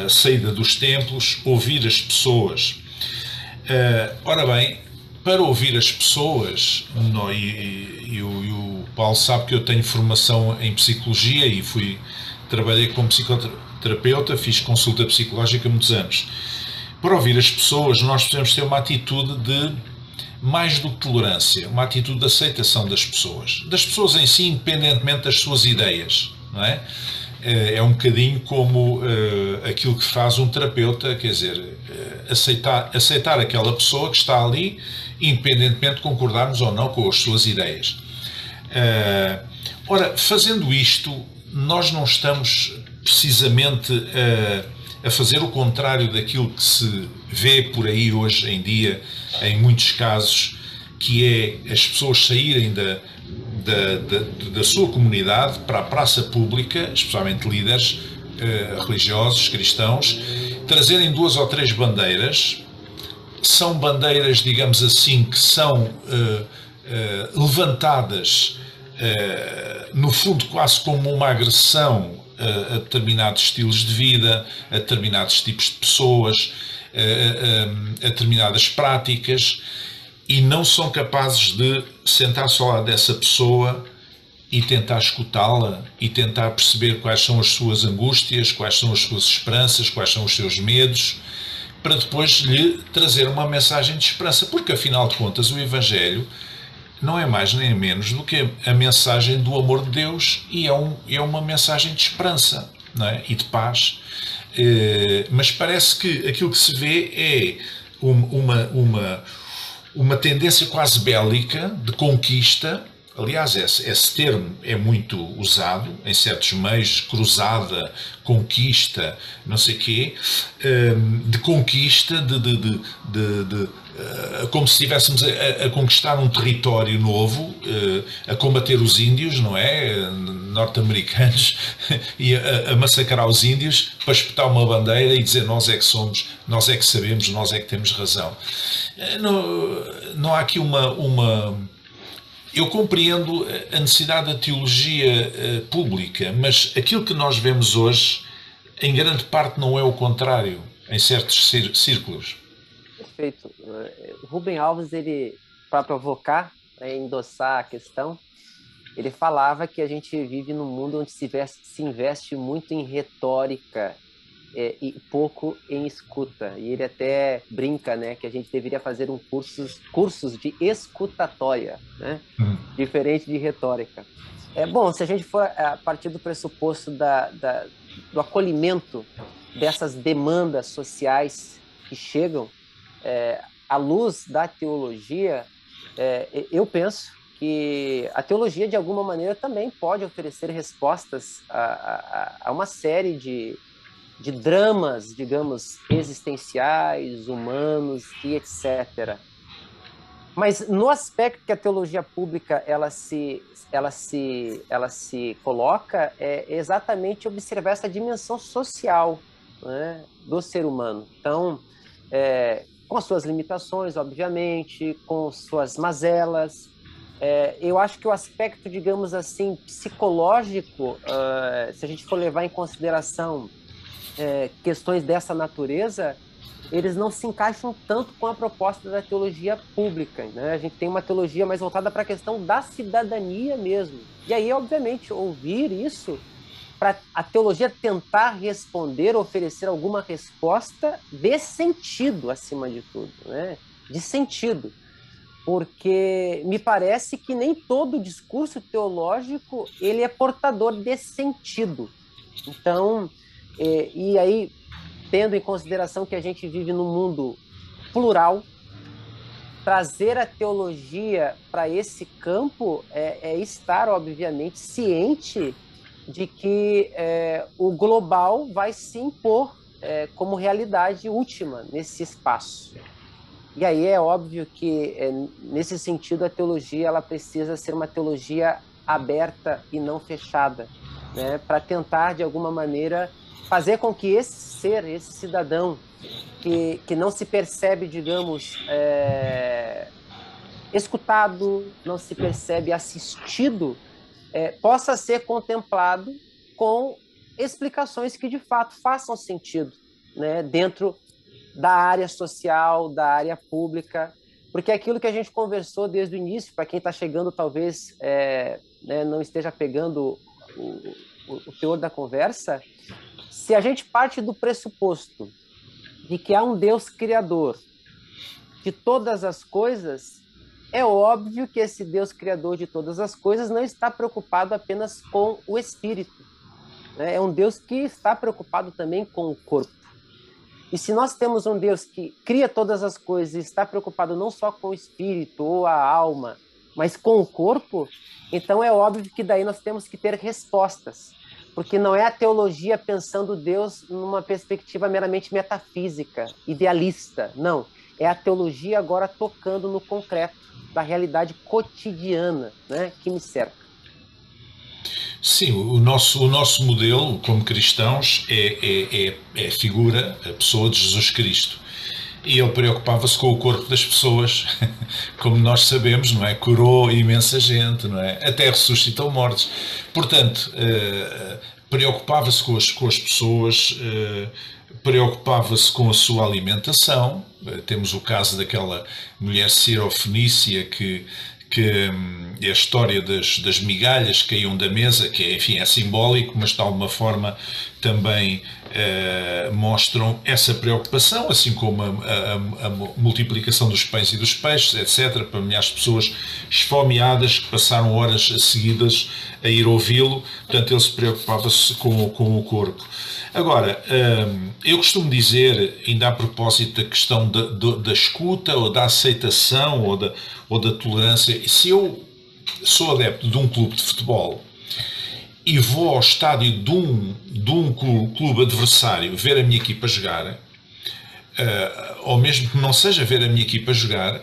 a saída dos templos, ouvir as pessoas. Ora bem, para ouvir as pessoas, e o Paulo sabe que eu tenho formação em psicologia e trabalhei como psicoterapeuta, fiz consulta psicológica há muitos anos. Para ouvir as pessoas, nós precisamos ter uma atitude de, mais do que tolerância, uma atitude de aceitação das pessoas em si, independentemente das suas ideias, não é? É um bocadinho como aquilo que faz um terapeuta, quer dizer, aceitar aquela pessoa que está ali, independentemente de concordarmos ou não com as suas ideias. Ora, fazendo isto, nós não estamos precisamente a fazer o contrário daquilo que se vê por aí hoje em dia, em muitos casos, que é as pessoas saírem da sua comunidade para a praça pública, especialmente líderes religiosos, cristãos, trazerem 2 ou 3 bandeiras. São bandeiras, digamos assim, que são levantadas no fundo quase como uma agressão a determinados estilos de vida, a determinados tipos de pessoas, a determinadas práticas, e não são capazes de sentar-se ao lado dessa pessoa e tentar escutá-la e tentar perceber quais são as suas angústias, quais são as suas esperanças, quais são os seus medos, para depois lhe trazer uma mensagem de esperança, porque afinal de contas o Evangelho não é mais nem menos do que a mensagem do amor de Deus, e é uma mensagem de esperança, não é? E de paz. Mas parece que aquilo que se vê é uma tendência quase bélica de conquista, aliás, esse termo é muito usado em certos meios, cruzada, conquista, não sei quê, de conquista, como se estivéssemos a conquistar um território novo, a combater os índios, não é? Norte-americanos, e a massacrar os índios para espetar uma bandeira e dizer nós é que somos, nós é que sabemos, nós é que temos razão. Não há aqui eu compreendo a necessidade da teologia pública, mas aquilo que nós vemos hoje, em grande parte, não é o contrário, em certos círculos. Perfeito. Rubem Alves, ele, para provocar, endossar a questão, ele falava que a gente vive num mundo onde se investe muito em retórica e pouco em escuta. E ele até brinca, né, que a gente deveria fazer cursos de escutatória, né, diferente de retórica. Bom, se a gente for a partir do pressuposto do acolhimento dessas demandas sociais que chegam à luz da teologia, eu penso que a teologia, de alguma maneira, também pode oferecer respostas a uma série de dramas, digamos, existenciais, humanos e etc. Mas no aspecto que a teologia pública ela se coloca, é exatamente observar essa dimensão social, né, do ser humano. Então, com as suas limitações, obviamente, com suas mazelas, eu acho que o aspecto, digamos assim, psicológico, se a gente for levar em consideração questões dessa natureza, eles não se encaixam tanto com a proposta da teologia pública, né? A gente tem uma teologia mais voltada para a questão da cidadania mesmo. E aí, obviamente, ouvir isso, para a teologia tentar responder, oferecer alguma resposta de sentido, acima de tudo, né? De sentido. Porque me parece que nem todo discurso teológico ele é portador de sentido. Então, e aí, tendo em consideração que a gente vive num mundo plural, trazer a teologia para esse campo é estar, obviamente, ciente de que o global vai se impor como realidade última nesse espaço. E aí é óbvio que, nesse sentido, a teologia ela precisa ser uma teologia aberta e não fechada, né, para tentar, de alguma maneira, fazer com que esse ser, esse cidadão, que não se percebe, digamos, escutado, não se percebe assistido, possa ser contemplado com explicações que, de fato, façam sentido, né, dentro da área social, da área pública, porque aquilo que a gente conversou desde o início, para quem está chegando, talvez né, não esteja pegando o teor da conversa, se a gente parte do pressuposto de que há um Deus criador de todas as coisas, é óbvio que esse Deus criador de todas as coisas não está preocupado apenas com o espírito, né? É um Deus que está preocupado também com o corpo. E se nós temos um Deus que cria todas as coisas e está preocupado não só com o espírito ou a alma, mas com o corpo, então é óbvio que daí nós temos que ter respostas. Porque não é a teologia pensando Deus numa perspectiva meramente metafísica, idealista, não. É a teologia agora tocando no concreto da realidade cotidiana, né, que me cerca. Sim, o nosso modelo como cristãos é a figura, a pessoa de Jesus Cristo. E ele preocupava-se com o corpo das pessoas, como nós sabemos, não é? Curou imensa gente, não é? Até ressuscitou mortos. Portanto, preocupava-se com as pessoas, preocupava-se com a sua alimentação. Temos o caso daquela mulher sirofenícia que é a história das migalhas que caíam da mesa, que enfim, é simbólico, mas de alguma forma também mostram essa preocupação, assim como a multiplicação dos pães e dos peixes, etc., para milhares de pessoas esfomeadas que passaram horas seguidas a ir ouvi-lo. Portanto, ele se preocupava-se com o corpo. Agora, eu costumo dizer, ainda a propósito da questão da escuta, ou da aceitação, ou da tolerância, se eu sou adepto de um clube de futebol e vou ao estádio de um clube adversário ver a minha equipa jogar, ou mesmo que não seja ver a minha equipa jogar,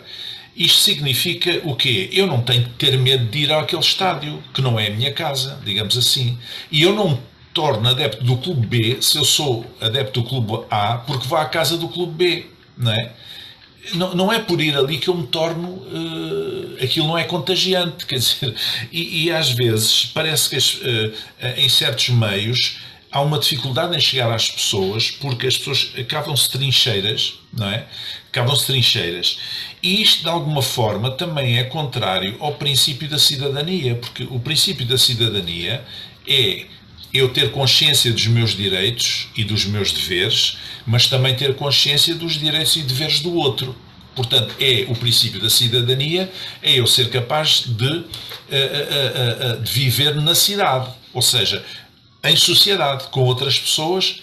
isto significa o quê? Eu não tenho que ter medo de ir àquele estádio, que não é a minha casa, digamos assim. E eu não me torno adepto do clube B se eu sou adepto do clube A porque vou à casa do clube B, não é? Não é por ir ali que eu me torno... aquilo não é contagiante, quer dizer... E às vezes parece que em certos meios há uma dificuldade em chegar às pessoas porque as pessoas cavam-se trincheiras, não é? Cavam-se trincheiras. E isto, de alguma forma, também é contrário ao princípio da cidadania, porque o princípio da cidadania é eu ter consciência dos meus direitos e dos meus deveres, mas também ter consciência dos direitos e deveres do outro. Portanto, é o princípio da cidadania, é eu ser capaz de viver na cidade, ou seja, em sociedade, com outras pessoas,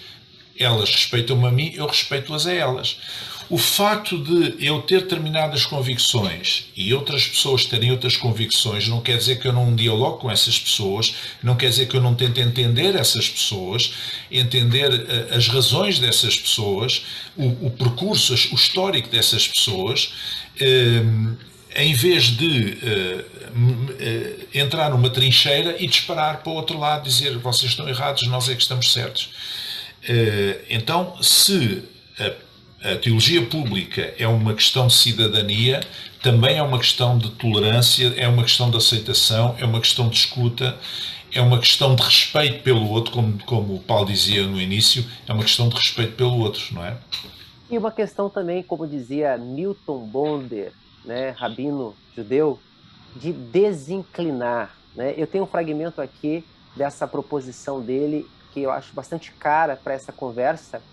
elas respeitam-me a mim, eu respeito-as a elas. O facto de eu ter determinadas convicções e outras pessoas terem outras convicções não quer dizer que eu não dialogue com essas pessoas, não quer dizer que eu não tente entender essas pessoas, entender as razões dessas pessoas, o percurso, o histórico dessas pessoas, em vez de entrar numa trincheira e disparar para o outro lado, dizer vocês estão errados, nós é que estamos certos. Então, se a teologia pública é uma questão de cidadania, também é uma questão de tolerância, é uma questão de aceitação, é uma questão de escuta, é uma questão de respeito pelo outro, como o Paulo dizia no início, é uma questão de respeito pelo outro, não é? E uma questão também, como dizia Milton Bonder, né, rabino judeu, de desinclinar, né? Eu tenho um fragmento aqui dessa proposição dele que eu acho bastante cara para essa conversa,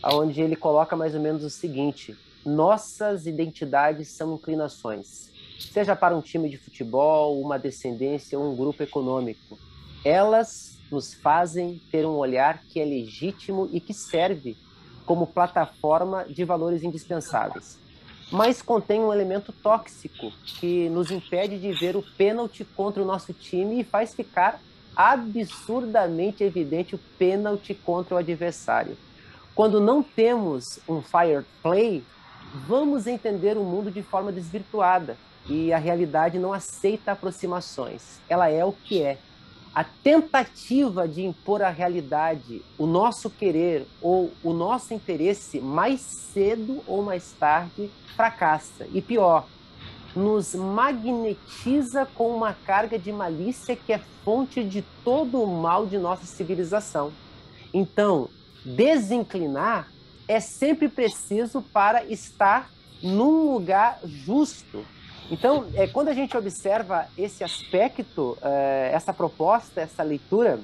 onde ele coloca mais ou menos o seguinte: nossas identidades são inclinações, seja para um time de futebol, uma descendência ou um grupo econômico. Elas nos fazem ter um olhar que é legítimo e que serve como plataforma de valores indispensáveis, mas contém um elemento tóxico que nos impede de ver o pênalti contra o nosso time e faz ficar absurdamente evidente o pênalti contra o adversário. Quando não temos um fair play, vamos entender o mundo de forma desvirtuada e a realidade não aceita aproximações. Ela é o que é. A tentativa de impor à realidade o nosso querer ou o nosso interesse mais cedo ou mais tarde fracassa. E pior, nos magnetiza com uma carga de malícia que é fonte de todo o mal de nossa civilização. Então, desinclinar é sempre preciso para estar num lugar justo. Então, quando a gente observa esse aspecto, essa proposta, essa leitura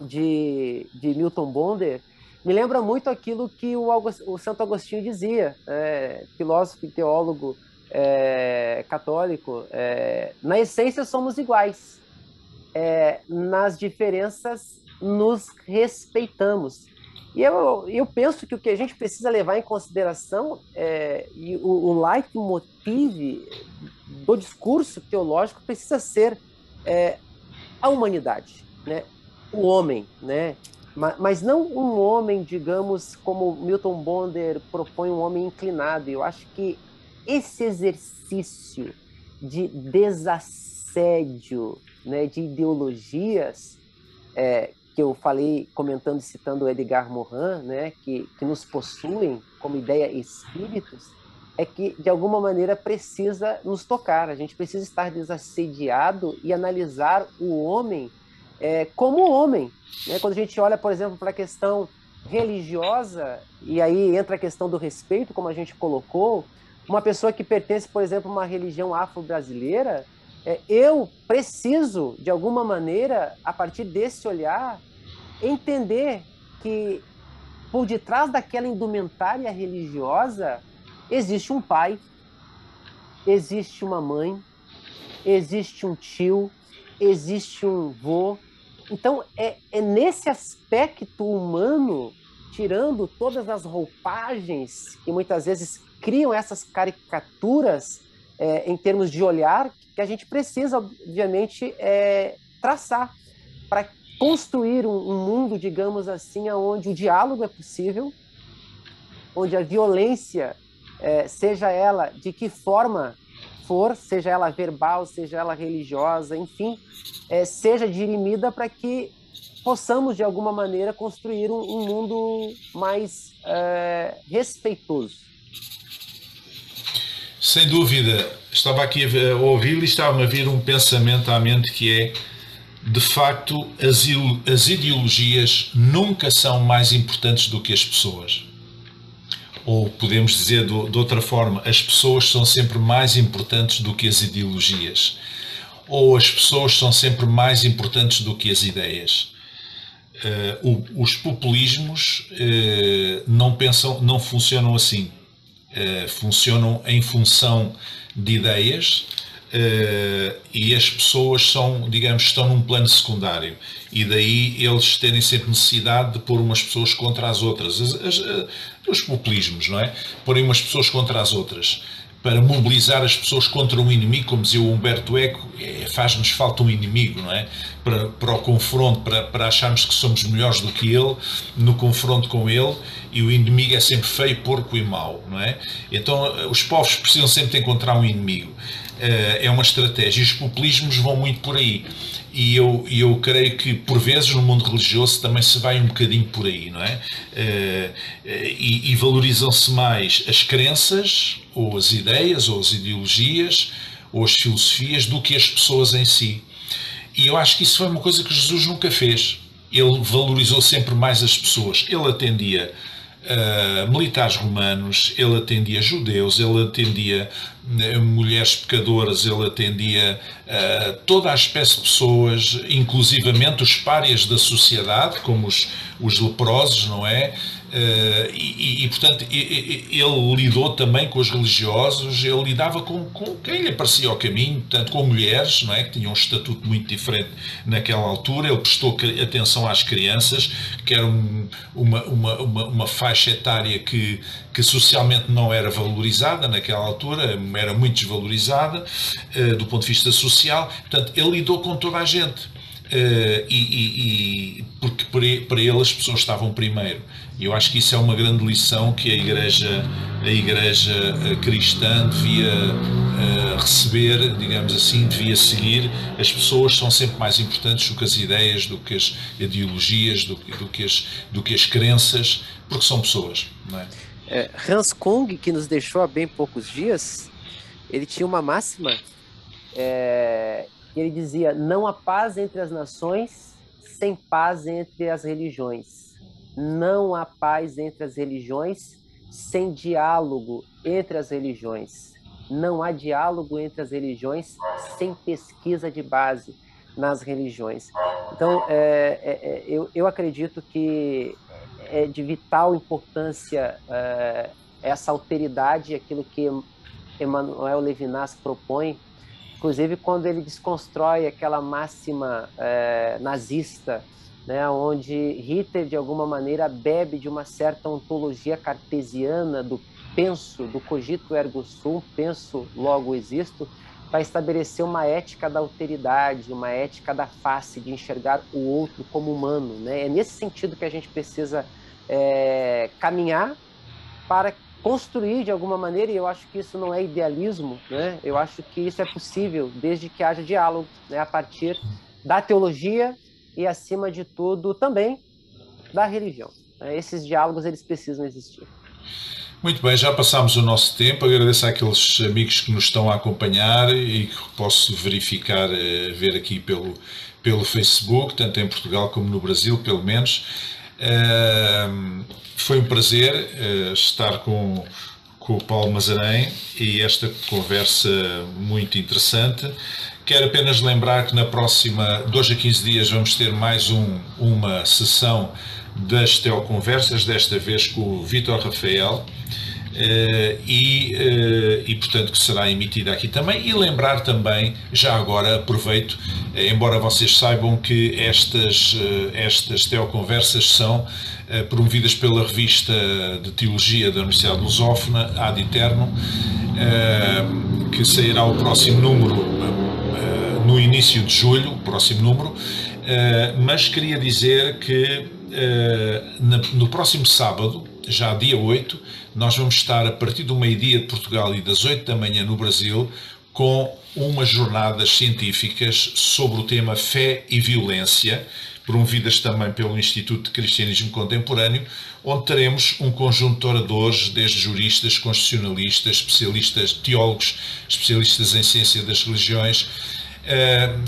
de Milton Bonder, me lembra muito aquilo que o Santo Agostinho dizia, filósofo e teólogo católico. Na essência somos iguais, nas diferenças nos respeitamos. E eu penso que o que a gente precisa levar em consideração e o leitmotiv do discurso teológico precisa ser a humanidade, né? O homem, né? Mas não um homem, digamos, como Milton Bonder propõe, um homem inclinado. Eu acho que esse exercício de desassédio, né, de ideologias, que eu falei, comentando e citando o Edgar Morin, né, que nos possuem como ideia espíritos, é que, de alguma maneira, precisa nos tocar. A gente precisa estar desassediado e analisar o homem como homem. Né? Quando a gente olha, por exemplo, para a questão religiosa, e aí entra a questão do respeito, como a gente colocou, uma pessoa que pertence, por exemplo, a uma religião afro-brasileira, eu preciso, de alguma maneira, a partir desse olhar, entender que por detrás daquela indumentária religiosa existe um pai, existe uma mãe, existe um tio, existe um vô. Então, é nesse aspecto humano, tirando todas as roupagens que muitas vezes criam essas caricaturas em termos de olhar, que a gente precisa, obviamente, traçar para construir um mundo, digamos assim, onde o diálogo é possível, onde a violência, seja ela de que forma for, seja ela verbal, seja ela religiosa, enfim, seja dirimida para que possamos, de alguma maneira, construir um mundo mais respeitoso. Sem dúvida. Estava aqui a ouvir e estava-me a vir um pensamento à mente que é, de facto, as ideologias nunca são mais importantes do que as pessoas. Ou podemos dizer de outra forma, as pessoas são sempre mais importantes do que as ideologias. Ou as pessoas são sempre mais importantes do que as ideias. Os populismos não funcionam assim. Funcionam em função de ideias, e as pessoas estão num plano secundário, e daí eles terem sempre necessidade de pôr umas pessoas contra as outras, os populismos, não é? Porem umas pessoas contra as outras, para mobilizar as pessoas contra um inimigo, como dizia o Humberto Eco, faz-nos falta um inimigo, não é? Para o confronto, para acharmos que somos melhores do que ele, no confronto com ele, e o inimigo é sempre feio, porco e mau, não é? Então os povos precisam sempre de encontrar um inimigo. É uma estratégia, e os populismos vão muito por aí. E eu creio que, por vezes, no mundo religioso também se vai um bocadinho por aí, não é? E valorizam-se mais as crenças, ou as ideias, ou as ideologias, ou as filosofias, do que as pessoas em si. E eu acho que isso foi uma coisa que Jesus nunca fez. Ele valorizou sempre mais as pessoas. Ele atendia militares romanos, ele atendia judeus, ele atendia mulheres pecadoras, ele atendia toda a espécie de pessoas, inclusivamente os párias da sociedade, como os leprosos, não é? Portanto, ele lidou também com os religiosos, ele lidava com quem lhe aparecia ao caminho, portanto, com mulheres, não é? Que tinham um estatuto muito diferente naquela altura. Ele prestou atenção às crianças, que era uma faixa etária que socialmente não era valorizada naquela altura, era muito desvalorizada do ponto de vista social. Portanto, ele lidou com toda a gente. Porque para ele as pessoas estavam primeiro. E eu acho que isso é uma grande lição que a Igreja cristã devia receber, digamos assim, devia seguir. As pessoas são sempre mais importantes do que as ideias, do que as ideologias, do que as crenças, porque são pessoas, não é? Hans Kung, que nos deixou há bem poucos dias, ele tinha uma máxima, ele dizia: não há paz entre as nações sem paz entre as religiões. Não há paz entre as religiões sem diálogo entre as religiões. Não há diálogo entre as religiões sem pesquisa de base nas religiões. Então, eu acredito que é de vital importância essa alteridade, aquilo que Emmanuel Levinas propõe, inclusive quando ele desconstrói aquela máxima nazista, né, onde Hitler, de alguma maneira, bebe de uma certa ontologia cartesiana do penso, do cogito ergo sum, penso, logo existo, para estabelecer uma ética da alteridade, uma ética da face, de enxergar o outro como humano, né? É nesse sentido que a gente precisa caminhar para construir de alguma maneira, e eu acho que isso não é idealismo, né? Eu acho que isso é possível desde que haja diálogo, né, a partir da teologia e, acima de tudo, também da religião. Esses diálogos, eles precisam existir. Muito bem, já passámos o nosso tempo. Agradeço àqueles amigos que nos estão a acompanhar e que posso verificar, ver aqui pelo Facebook, tanto em Portugal como no Brasil, pelo menos. Foi um prazer estar com o Paulo Mazarém e esta conversa muito interessante. Quero apenas lembrar que na próxima, 2 a 15 dias, vamos ter mais uma sessão das Teoconversas, desta vez com o Vítor Rafael, portanto que será emitida aqui também. E lembrar também, já agora aproveito, embora vocês saibam que estas Teoconversas são promovidas pela revista de Teologia da Universidade Lusófona, Ad Eternum, que sairá o próximo número no início de julho, o próximo número, mas queria dizer que no próximo sábado, já dia 8, nós vamos estar a partir do meio-dia de Portugal e das 8 da manhã no Brasil, com umas jornadas científicas sobre o tema fé e violência, promovidas também pelo Instituto de Cristianismo Contemporâneo, onde teremos um conjunto de oradores, desde juristas, constitucionalistas, especialistas, teólogos, especialistas em ciência das religiões,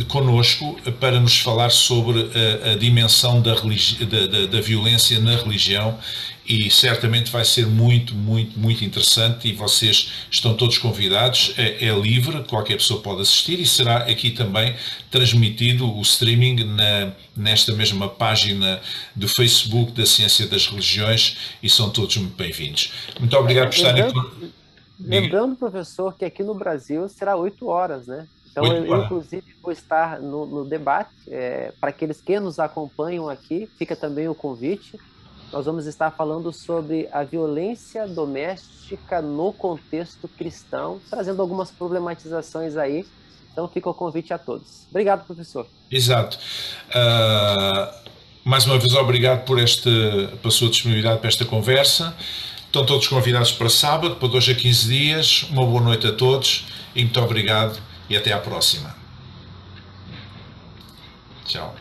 conosco para nos falar sobre a dimensão da violência na religião, e certamente vai ser muito, muito, muito interessante, e vocês estão todos convidados, é livre, qualquer pessoa pode assistir, e será aqui também transmitido o streaming nesta mesma página do Facebook da Ciência das Religiões, e são todos muito bem-vindos. Muito obrigado por estarem aqui. Lembrando, professor, que aqui no Brasil será 8 horas, né? Então, eu inclusive, vou estar no debate. Para aqueles que nos acompanham aqui, fica também o convite. Nós vamos estar falando sobre a violência doméstica no contexto cristão, trazendo algumas problematizações aí. Então, fica o convite a todos. Obrigado, professor. Exato. Mais uma vez, obrigado por sua disponibilidade para esta conversa. Estão todos convidados para sábado, para 2 a 15 dias. Uma boa noite a todos e muito obrigado. E até à próxima. Tchau.